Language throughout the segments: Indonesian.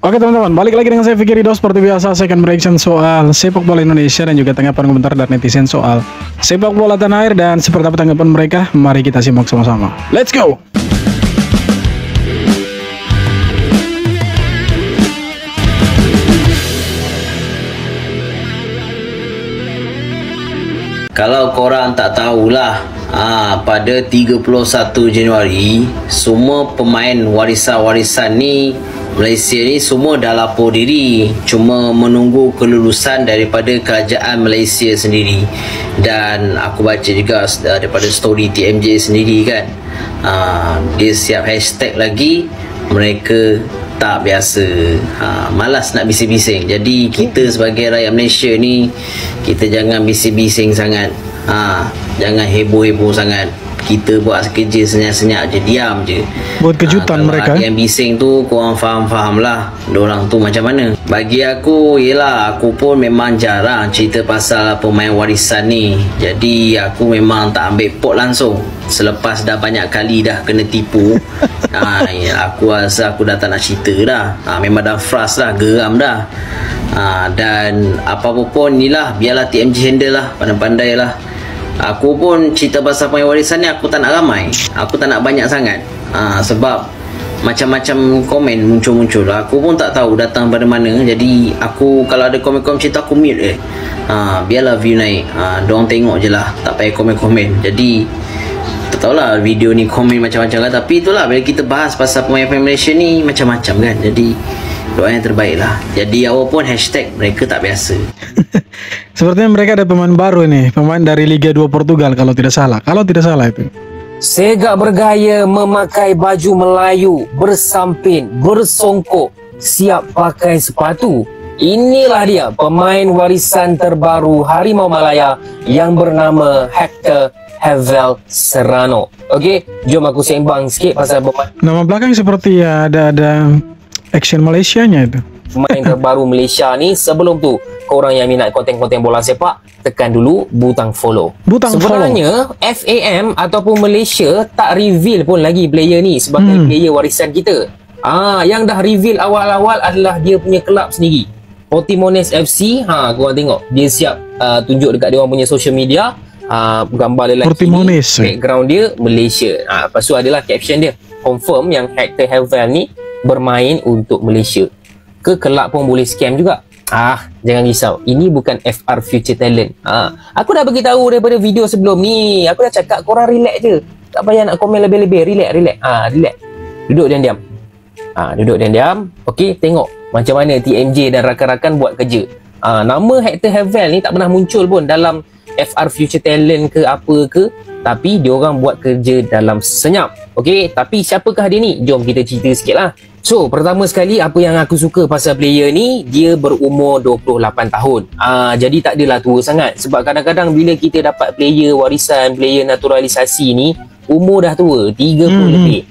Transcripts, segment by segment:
Oke teman-teman, balik lagi dengan saya Fikri Ridho. Seperti biasa saya akan bereaction soal sepak bola Indonesia dan juga tanggapan komentar dari netizen soal sepak bola tanah air. Dan seperti apa tanggapan mereka, mari kita simak sama-sama. Let's go! Kalau korang tak tahulah, pada 31 Januari semua pemain warisan-warisan ni Malaysia ni semua dah lapor diri, cuma menunggu kelulusan daripada kerajaan Malaysia sendiri. Dan aku baca juga daripada story TMJ sendiri kan, dia siap hashtag lagi, mereka tak biasa, malas nak bising-bising. Jadi kita sebagai rakyat Malaysia ni, kita jangan bising-bising sangat, jangan heboh-heboh sangat. Kita buat kerja senyap-senyap je, diam je. Buat kejutan mereka. Yang bising tu korang faham-faham lah diorang tu macam mana. Bagi aku, yelah, aku pun memang jarang cerita pasal pemain warisan ni. Jadi aku memang tak ambil pot langsung. Selepas dah banyak kali dah kena tipu, aku rasa aku dah tak nak cerita dah. Memang dah frust dah, geram dah. Dan apa-apa pun ni lah, biarlah TMJ handle lah, pandai-pandai lah. Aku pun cerita pasal pemain warisan ni, aku tak nak ramai, aku tak nak banyak sangat, sebab macam-macam komen muncul-muncul. Aku pun tak tahu datang pada mana. Jadi aku kalau ada komen-komen cerita, aku mute biarlah view naik. Diorang tengok je lah, tak payah komen-komen. Jadi tak tahulah video ni komen macam-macam lah. Tapi itulah, bila kita bahas pasal pemain-pemain Malaysia ni macam-macam kan. Jadi doa yang terbaik lah. Jadi awal pun hashtag mereka tak biasa. Sepertinya mereka ada pemain baru nih, pemain dari Liga 2 Portugal kalau tidak salah. Kalau tidak salah itu. Segak bergaya memakai baju Melayu, bersampin, bersongkok, siap pakai sepatu. Inilah dia pemain warisan terbaru Harimau Malaya yang bernama Hector Havel Serrano. Okey, jom aku sembang sikit pasal pemain. Nama belakang seperti ada action Malaysianya itu. Pemain terbaru Malaysia ni. Sebelum tu, korang yang minat konten-konten bola sepak, tekan dulu butang follow. Sebenarnya FAM ataupun Malaysia tak reveal pun lagi player ni sebagai player warisan kita. Yang dah reveal awal-awal adalah dia punya kelab sendiri, Portimonense FC. Korang tengok, dia siap tunjuk dekat dia orang punya social media, gambar lelaki Portimonense, background dia Malaysia. Lepas tu adalah caption dia, confirm yang Hector Havel ni bermain untuk Malaysia. Ke kelab pun boleh scam juga. Jangan risau, ini bukan FR Future Talent. Aku dah beritahu daripada video sebelum ni. Aku dah cakap korang relax je, tak payah nak komen lebih-lebih. Relax. Duduk diam-diam. Duduk diam-diam. Okey, tengok macam mana TMJ dan rakan-rakan buat kerja. Nama Hector Havel ni tak pernah muncul pun dalam FR Future Talent ke apa ke, tapi diorang buat kerja dalam senyap. Okey, tapi siapakah dia ni? Jom kita cerita sikit lah. So, pertama sekali, apa yang aku suka pasal player ni, dia berumur 28 tahun. Jadi tak adalah tua sangat. Sebab kadang-kadang bila kita dapat player warisan, player naturalisasi ni, umur dah tua, 30 lebih.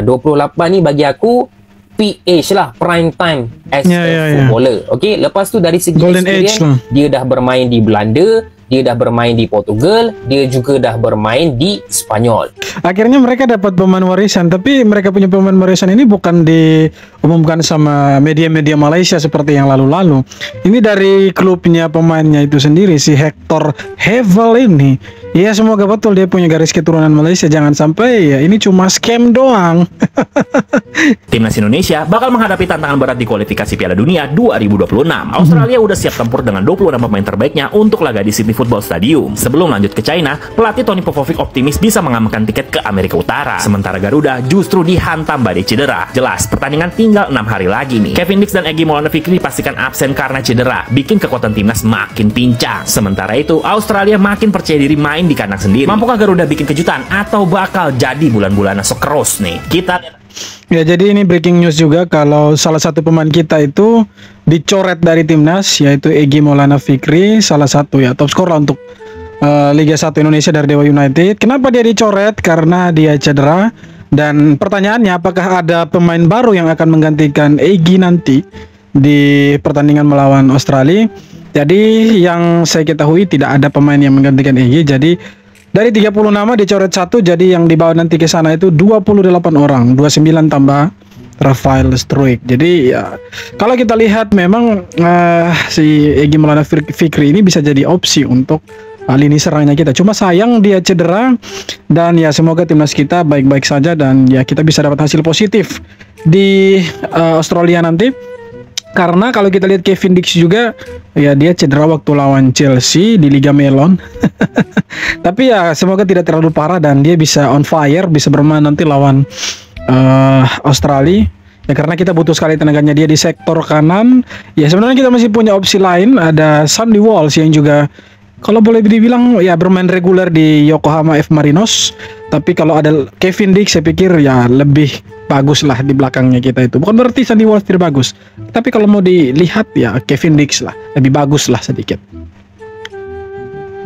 28 ni bagi aku peak age lah, prime time as a footballer. Okey, lepas tu dari segi golden experience, dia dah bermain di Belanda, dia dah bermain di Portugal, dia juga dah bermain di Spanyol. Akhirnya mereka dapat pemain warisan, tapi mereka punya pemain warisan ini bukan diumumkan sama media-media Malaysia seperti yang lalu-lalu. Ini dari klubnya pemainnya itu sendiri, si Hector Havel ini. Ya, semoga betul dia punya garis keturunan Malaysia. Jangan sampai ya ini cuma scam doang. Timnas Indonesia bakal menghadapi tantangan berat di kualifikasi Piala Dunia 2026. Australia udah siap tempur dengan 26 pemain terbaiknya untuk laga di Sydney Football Stadium. Sebelum lanjut ke China, pelatih Tony Popovic optimis bisa mengamankan tiket ke Amerika Utara. Sementara Garuda justru dihantam badai cedera. Jelas, pertandingan tinggal 6 hari lagi nih. Kevin Dix dan Egy Maulana Fikri pastikan absen karena cedera, bikin kekuatan timnas makin pincang. Sementara itu, Australia makin percaya diri main di kandang sendiri. Mampukah Garuda bikin kejutan atau bakal jadi bulan-bulanan sekeros nih? Kita ya, jadi ini breaking news juga kalau salah satu pemain kita itu dicoret dari timnas, yaitu Egy Maulana Fikri, salah satu ya top skor untuk Liga 1 Indonesia dari Dewa United. Kenapa dia dicoret? Karena dia cedera. Dan pertanyaannya, apakah ada pemain baru yang akan menggantikan Egy nanti di pertandingan melawan Australia? Jadi yang saya ketahui tidak ada pemain yang menggantikan Egy. Jadi dari 30 nama dicoret 1, jadi yang dibawa nanti ke sana itu 28 orang, 29 tambah Rafael Struijk. Jadi ya kalau kita lihat memang si Egy Maulana Fikri ini bisa jadi opsi untuk lini serangnya kita. Cuma sayang dia cedera, dan ya semoga timnas kita baik-baik saja dan ya kita bisa dapat hasil positif di Australia nanti. Karena kalau kita lihat Kevin Dix juga ya dia cedera waktu lawan Chelsea di Liga Melon. Tapi ya semoga tidak terlalu parah dan dia bisa on fire, bisa bermain nanti lawan Australia. Ya karena kita butuh sekali tenaganya dia di sektor kanan. Ya sebenarnya kita masih punya opsi lain, ada Sandy Walsh yang juga kalau boleh dibilang ya bermain reguler di Yokohama F Marinos. Tapi kalau ada Kevin Dix saya pikir ya lebih bagus lah di belakangnya kita itu. Bukan berarti Sandy Walsh tidak bagus, tapi kalau mau dilihat ya Kevin Dix lah lebih bagus lah sedikit.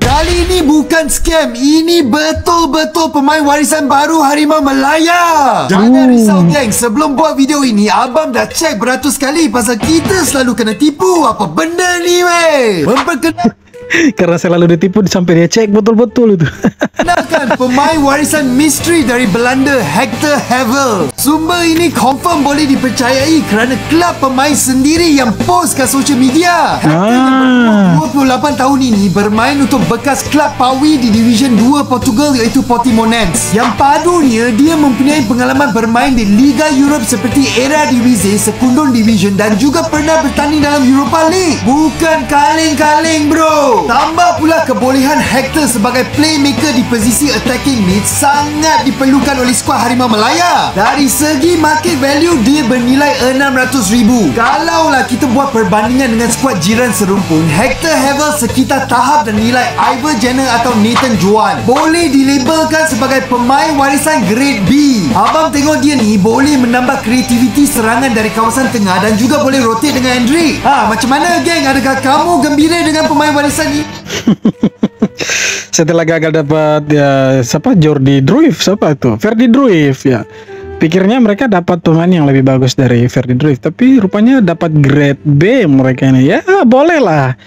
Kali ini bukan scam, ini betul-betul pemain warisan baru Harimau Malaya. Jangan risau geng, sebelum buat video ini abang dah cek beratus kali pasal kita selalu kena tipu. Apa benda ni weh? Karena selalu ditipu sampai dia cek betul-betul itu. Kenalkan pemain warisan misteri dari Belanda, Hector Havel. Sumber ini confirm boleh dipercayai kerana kelab pemain sendiri yang post kat social media. Hector 28 tahun ini bermain untuk bekas kelab Pawi di Division 2 Portugal iaitu Portimonense. Yang padunya dia mempunyai pengalaman bermain di Liga Europe seperti Eredivisie, Secundon Division dan juga pernah bertanding dalam Europa League. Bukan kaleng-kaleng bro. Tambah pula kebolehan Hector sebagai playmaker di posisi attacking mid sangat diperlukan oleh skuad Harimau Malaya. Dari segi market value dia bernilai 600,000. Kalaulah kita buat perbandingan dengan skuad jiran serumpun, Hector Havel sekitar tahap dan nilai Ivor Jenner atau Nathan Juan. Boleh dilabelkan sebagai pemain warisan grade B. Abang tengok dia ni boleh menambah kreativiti serangan dari kawasan tengah dan juga boleh rotate dengan Hendrik. Macam mana geng? Adakah kamu gembira dengan pemain warisan ini? Setelah gagal dapat ya siapa Jordi Druif, siapa itu Ferdi Druif ya, pikirnya mereka dapat pemain yang lebih bagus dari Ferdi Druif, tapi rupanya dapat grade B mereka ini. Ya boleh lah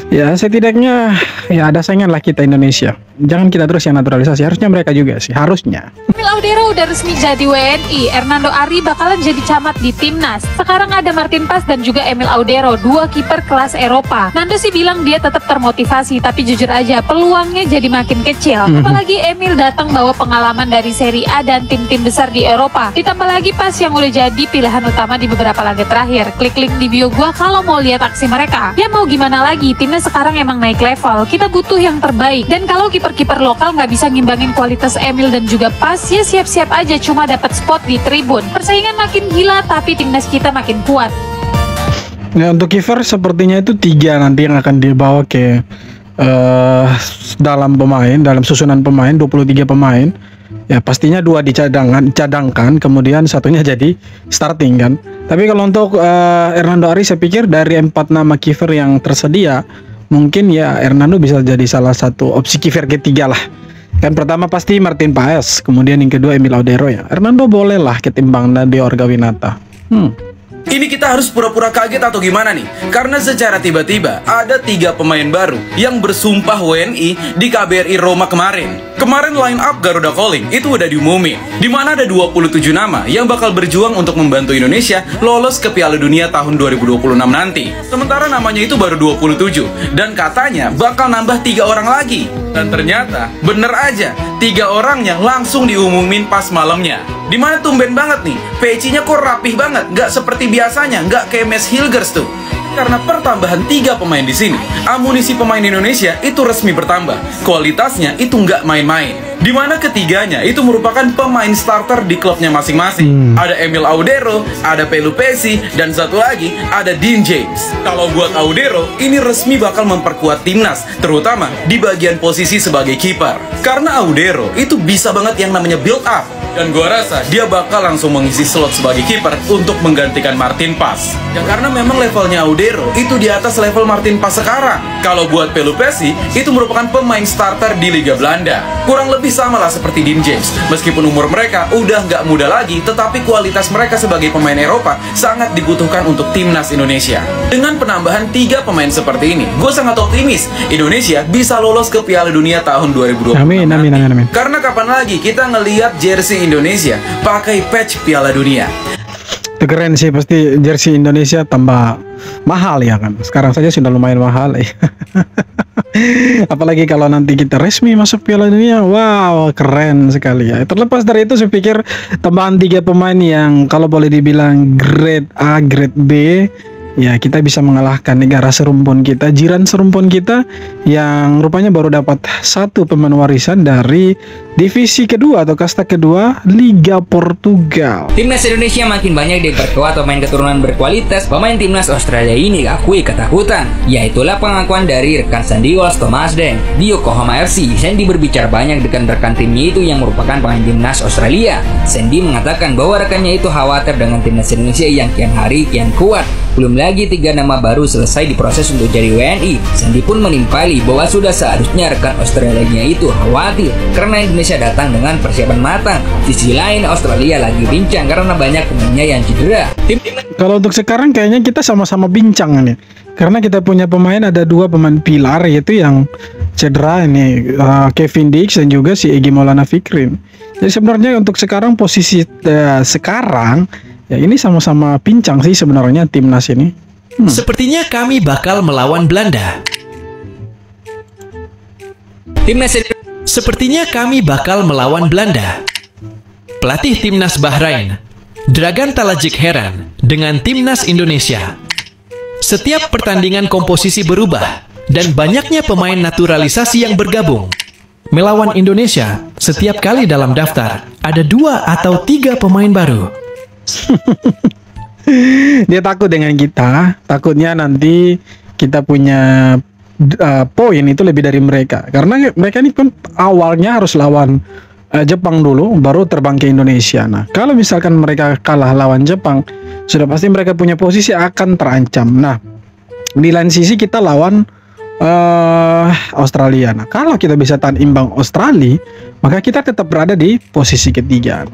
ya, setidaknya ya ada saingan lah kita Indonesia. Jangan kita terus yang naturalisasi, harusnya mereka juga sih, harusnya. Emil Audero udah resmi jadi WNI, Hernando Ari bakalan jadi camat di timnas. Sekarang ada Martin Pas dan juga Emil Audero, dua kiper kelas Eropa. Nando sih bilang dia tetap termotivasi, tapi jujur aja peluangnya jadi makin kecil. Apalagi Emil datang bawa pengalaman dari Serie A dan tim-tim besar di Eropa. Ditambah lagi Pas yang udah jadi pilihan utama di beberapa laga terakhir. Klik link di bio gua kalau mau lihat aksi mereka. Ya mau gimana lagi, timnas sekarang emang naik level. Kita butuh yang terbaik. Dan kalau kiper lokal nggak bisa ngimbangin kualitas Emil dan juga Pas, ya siap-siap aja cuma dapat spot di tribun. Persaingan makin gila, tapi timnas kita makin kuat. Ya untuk kiper sepertinya itu 3 nanti yang akan dibawa ke dalam susunan pemain 23 pemain. Ya pastinya 2 dicadangkan, kemudian satunya jadi starting kan. Tapi kalau untuk Hernando Ari saya pikir dari 4 nama kiper yang tersedia, mungkin ya Hernando bisa jadi salah satu opsi kiper ketiga lah. Kan pertama pasti Martin Paes, kemudian yang kedua Emil Audero ya. Hernando boleh lah ketimbang Nadeo Orgawinata. Ini kita harus pura-pura kaget atau gimana nih? Karena secara tiba-tiba ada 3 pemain baru yang bersumpah WNI di KBRI Roma kemarin. Kemarin line up Garuda Calling itu udah diumumin, dimana ada 27 nama yang bakal berjuang untuk membantu Indonesia lolos ke Piala Dunia tahun 2026 nanti. Sementara namanya itu baru 27 dan katanya bakal nambah 3 orang lagi. Dan ternyata bener aja 3 orangnya langsung diumumin pas malamnya. Dimana tumben banget nih, pecinya kok rapih banget, nggak seperti biasanya, nggak kayak Mes Hilgers tuh. Karena pertambahan 3 pemain di sini, amunisi pemain Indonesia itu resmi bertambah. Kualitasnya itu nggak main-main. Dimana ketiganya itu merupakan pemain starter di klubnya masing-masing. Ada Emil Audero, ada Pelu Pessi, dan satu lagi ada Dean James. Kalau buat Audero, ini resmi bakal memperkuat timnas, terutama di bagian posisi sebagai kiper. Karena Audero itu bisa banget yang namanya build up. Dan gua rasa dia bakal langsung mengisi slot sebagai kiper untuk menggantikan Martin Pas. Ya karena memang levelnya Audero itu di atas level Martin Pas sekarang. Kalau buat Pelu Pessi, itu merupakan pemain starter di Liga Belanda. Kurang lebih sama lah seperti Dean James. Meskipun umur mereka udah nggak muda lagi, tetapi kualitas mereka sebagai pemain Eropa sangat dibutuhkan untuk timnas Indonesia. Dengan penambahan 3 pemain seperti ini, gue sangat optimis Indonesia bisa lolos ke Piala Dunia tahun 2020. Amin. Karena kapan lagi kita ngelihat jersey Indonesia pakai patch Piala Dunia? Itu keren sih, pasti jersey Indonesia tambah mahal ya kan. Sekarang saja sudah lumayan mahal ya. Apalagi kalau nanti kita resmi masuk Piala Dunia, wow keren sekali ya. Terlepas dari itu saya pikir tambahan 3 pemain yang kalau boleh dibilang grade A, grade B, ya kita bisa mengalahkan negara serumpun kita, jiran serumpun kita yang rupanya baru dapat 1 pemain warisan dari divisi kedua atau kasta kedua Liga Portugal. Timnas Indonesia makin banyak diperkuat pemain keturunan berkualitas. Pemain timnas Australia ini akui ketakutan. Yaitulah pengakuan dari rekan Sandy Walsh Thomas Deng di Yokohama FC. Sandy berbicara banyak dengan rekan timnya itu yang merupakan pemain timnas Australia. Sandy mengatakan bahwa rekannya itu khawatir dengan timnas Indonesia yang kian hari kian kuat. Belum lagi 3 nama baru selesai diproses untuk jadi WNI. Sandy pun menimpali bahwa sudah seharusnya rekan Australia itu khawatir karena Indonesia datang dengan persiapan matang. Sisi lain Australia lagi bincang karena banyak pemainnya yang cedera. Kalau untuk sekarang kayaknya kita sama-sama bincang nih. Karena kita punya pemain, ada 2 pemain pilar yaitu yang cedera ini, Kevin Dix dan juga si Egy Maulana Fikri. Jadi sebenarnya untuk sekarang posisi sekarang ya ini sama-sama pincang sih sebenarnya timnas ini. Sepertinya kami bakal melawan Belanda. Sepertinya kami bakal melawan Belanda. Pelatih timnas Bahrain, Dragan Talajik heran dengan timnas Indonesia. Setiap pertandingan komposisi berubah dan banyaknya pemain naturalisasi yang bergabung. Melawan Indonesia, setiap kali dalam daftar ada 2 atau 3 pemain baru. Dia takut dengan kita, takutnya nanti kita punya poin itu lebih dari mereka, karena mereka ini kan awalnya harus lawan Jepang dulu baru terbang ke Indonesia. Nah kalau misalkan mereka kalah lawan Jepang, sudah pasti mereka punya posisi akan terancam. Nah di lain sisi kita lawan Australia. Nah kalau kita bisa tahan imbang Australia, maka kita tetap berada di posisi ketiga.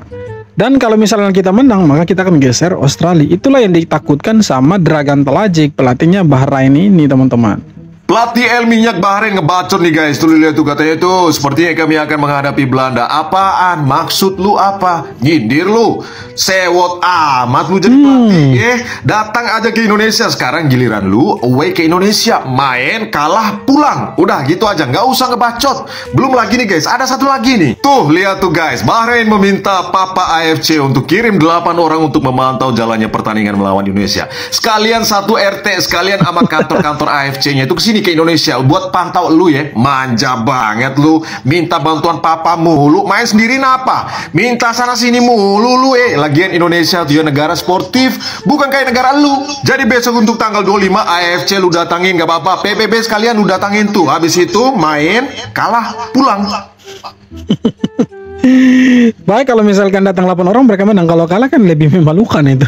Dan kalau misalnya kita menang, maka kita akan geser Australia. Itulah yang ditakutkan sama Dragan Talajik, pelatihnya Bahrain ini teman-teman. Pelatih El Minyak Bahrain ngebacot nih guys. Tuh lihat tuh katanya tuh, sepertinya kami akan menghadapi Belanda. Apaan? Maksud lu apa? Nyindir lu? Sewot amat lu jadi pelatih. Datang aja ke Indonesia. Sekarang giliran lu away ke Indonesia, main kalah pulang. Udah gitu aja, nggak usah ngebacot. Belum lagi nih guys, ada satu lagi nih. Tuh lihat tuh guys, Bahrain meminta Papa AFC untuk kirim 8 orang untuk memantau jalannya pertandingan melawan Indonesia. Sekalian satu RT, sekalian sama kantor-kantor AFC-nya itu kesini ke Indonesia buat pantau lu ya. Manja banget lu, minta bantuan papa mulu, main sendiri napa? Minta sana sini mulu lu Lagian Indonesia tuh ya negara sportif, bukan kayak negara lu. Jadi besok untuk tanggal 25 AFC lu datangin gak apa-apa, PBB sekalian lu datangin tuh. Habis itu main kalah pulang. Baik kalau misalkan datang 8 orang mereka menang, kalau kalah kan lebih memalukan itu.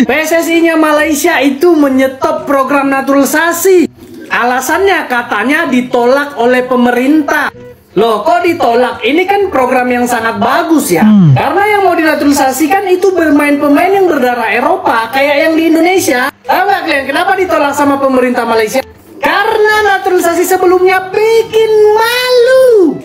PSSI-nya Malaysia itu menyetop program naturalisasi. Alasannya katanya ditolak oleh pemerintah. Loh kok ditolak? Ini kan program yang sangat bagus ya. Karena yang mau dinaturalisasikan itu pemain-pemain yang berdarah Eropa, kayak yang di Indonesia. Tahu nggak kalian kenapa ditolak sama pemerintah Malaysia? Karena naturalisasi sebelumnya bikin malu.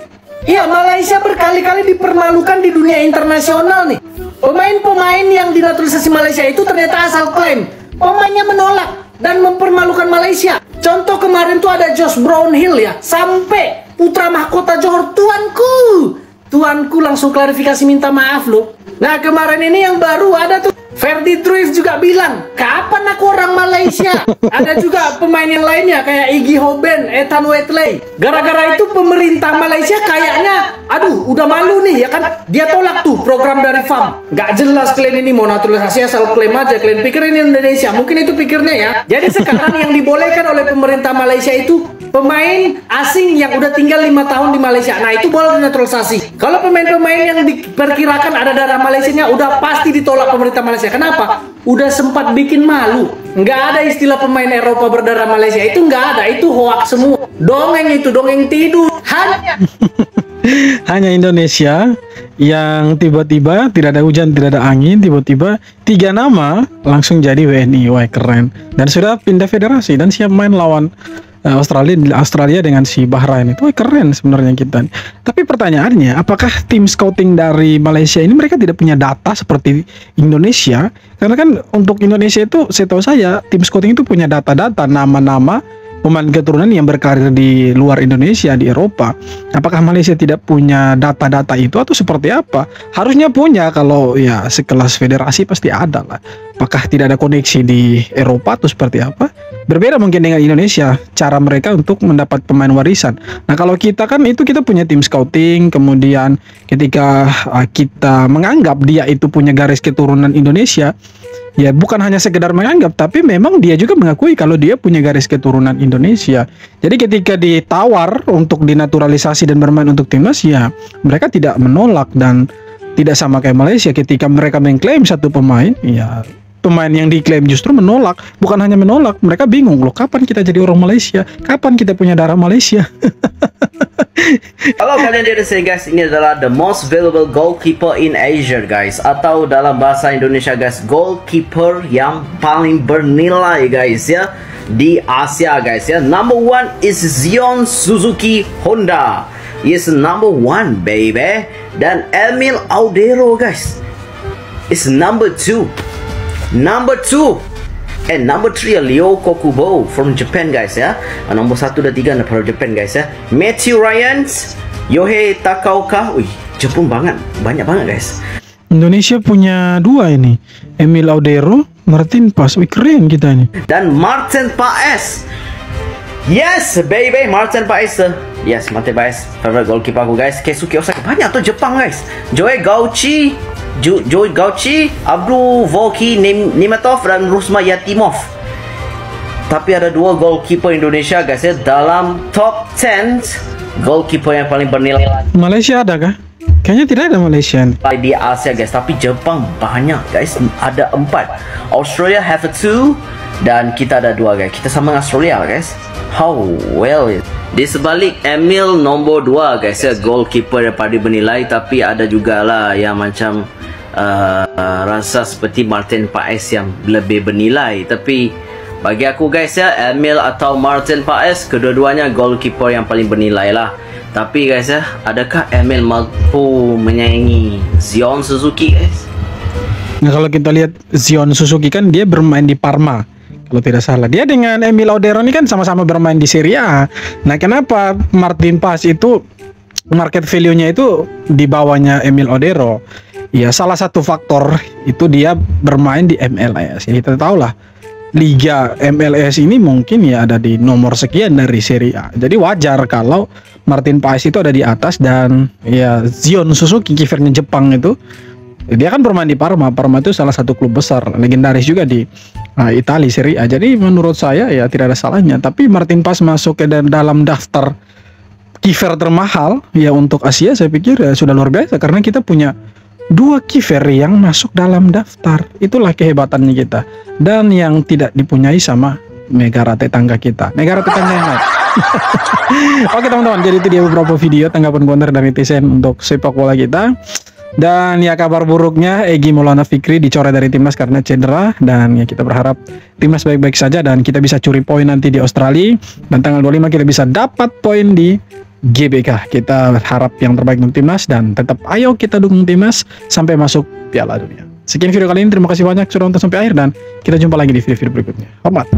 Iya, Malaysia berkali-kali dipermalukan di dunia internasional nih. Pemain-pemain yang dinaturalisasi Malaysia itu ternyata asal klaim. Pemainnya menolak dan mempermalukan Malaysia. Contoh kemarin tuh ada Josh Brownhill ya, sampai putra mahkota Johor, tuanku langsung klarifikasi minta maaf loh. Nah kemarin ini yang baru ada tuh Ferdi Truif juga bilang, kapan aku orang Malaysia? Ada juga pemain yang lainnya kayak Iggy Hoben, Ethan Whitley. Gara-gara itu pemerintah Malaysia kayaknya, aduh udah malu nih ya kan. Dia tolak tuh program dari FAM. Gak jelas kalian ini mau naturalisasi asal klaim aja. Kalian pikir ini Indonesia, mungkin itu pikirnya ya. Jadi sekarang yang dibolehkan oleh pemerintah Malaysia itu pemain asing yang udah tinggal 5 tahun di Malaysia. Nah itu boleh dinaturalisasi. Kalau pemain-pemain yang diperkirakan ada darah Malaysianya udah pasti ditolak pemerintah Malaysia. Kenapa? Udah sempat bikin malu. Nggak ada istilah pemain Eropa berdarah Malaysia. Itu nggak ada. Itu hoax semua. Dongeng itu, dongeng tidur. Hanya Indonesia yang tiba-tiba tidak ada hujan, tidak ada angin, tiba-tiba 3 nama langsung jadi WNI. Wah keren. Dan sudah pindah federasi dan siap main lawan Australia dengan si Bahrain itu keren sebenarnya kita. Tapi pertanyaannya, apakah tim scouting dari Malaysia ini mereka tidak punya data seperti Indonesia? Karena kan untuk Indonesia itu, setahu saya tim scouting itu punya data-data nama-nama pemain keturunan yang berkarir di luar Indonesia, di Eropa. Apakah Malaysia tidak punya data-data itu atau seperti apa? Harusnya punya, kalau ya sekelas federasi pasti ada lah. Apakah tidak ada koneksi di Eropa atau seperti apa? Berbeda mungkin dengan Indonesia, cara mereka untuk mendapat pemain warisan. Nah kalau kita kan itu kita punya tim scouting, kemudian ketika kita menganggap dia itu punya garis keturunan Indonesia, ya bukan hanya sekedar menganggap, tapi memang dia juga mengakui kalau dia punya garis keturunan Indonesia. Jadi ketika ditawar untuk dinaturalisasi dan bermain untuk timnas, ya mereka tidak menolak. Dan tidak sama kayak Malaysia, ketika mereka mengklaim satu pemain, ya pemain yang diklaim justru menolak. Bukan hanya menolak, mereka bingung, loh kapan kita jadi orang Malaysia, kapan kita punya darah Malaysia. Kalau kalian tidak say guys, ini adalah the most valuable goalkeeper in Asia guys, atau dalam bahasa Indonesia guys, goalkeeper yang paling bernilai guys ya di Asia guys ya. Number 1 is Zion Suzuki Honda, is number 1 baby. Dan Emil Audero guys is number 2. And number 3 Leo Kokubo from Japan guys ya. Nombor 1 dan 3 dari Japan guys ya. Matthew Ryan, Yohei Takaoka. Wih, Jepun banget, banyak banget guys. Indonesia punya 2 ini, Emil Audero, Martin Paes. Wih keren kita ini. Dan Martin Paes. Yes baby, Martin Paes. Yes, Martin Paes favorite goalkeeper aku guys. Keisuke Osaka, banyak tuh Jepang guys. Joey Gauchi, Abdul Volki Nimetov dan Rusma Yatimov. Tapi ada 2 goalkeeper Indonesia guys ya dalam top 10 goalkeeper yang paling bernilai. Malaysia ada kah? Kayaknya tidak ada Malaysia di Asia guys, tapi Jepang banyak guys, ada 4. Australia have 2 dan kita ada 2 guys. Kita sama dengan Australia guys. How well it. Di sebalik Emil nombor 2 guys ya, goalkeeper yang paling bernilai, tapi ada juga lah yang macam rasa seperti Martin Paes yang lebih bernilai. Tapi bagi aku guys ya, Emil atau Martin Paes, kedua-duanya goalkeeper yang paling bernilai lah. Tapi guys ya, adakah Emil mampu menyaingi Zion Suzuki guys? Nah kalau kita lihat Zion Suzuki kan dia bermain di Parma, kalau tidak salah. Dia dengan Emil Audero ini kan sama-sama bermain di Serie A. Nah kenapa Martin Paes itu market value-nya itu di bawahnya Emil Audero? Ya salah satu faktor itu dia bermain di MLS. Ya, kita tahu lah Liga MLS ini mungkin ya ada di nomor sekian dari Serie A. Jadi wajar kalau Martin Paes itu ada di atas. Dan ya Zion Suzuki, kipernya Jepang itu, dia kan bermain di Parma. Parma itu salah satu klub besar, legendaris juga di Italia Serie A. Jadi menurut saya ya tidak ada salahnya. Tapi Martin Paes masuk ke dalam daftar kiper termahal ya untuk Asia, saya pikir ya sudah luar biasa, karena kita punya 2 kiper yang masuk dalam daftar. Itulah kehebatannya kita, dan yang tidak dipunyai sama negara tetangga kita, negara tetangga yang lain. Oke teman-teman, jadi itu dia beberapa video tanggapan komentar dari netizen untuk sepak bola kita. Dan ya kabar buruknya, Egy Maulana Fikri dicoret dari timnas karena cedera. Dan ya kita berharap timnas baik-baik saja dan kita bisa curi poin nanti di Australia. Dan tanggal 25 kita bisa dapat poin di GBK. Kita harap yang terbaik untuk timnas, dan tetap ayo kita dukung timnas sampai masuk Piala Dunia. Sekian video kali ini, terima kasih banyak sudah nonton sampai akhir, dan kita jumpa lagi di video-video berikutnya. Hormat.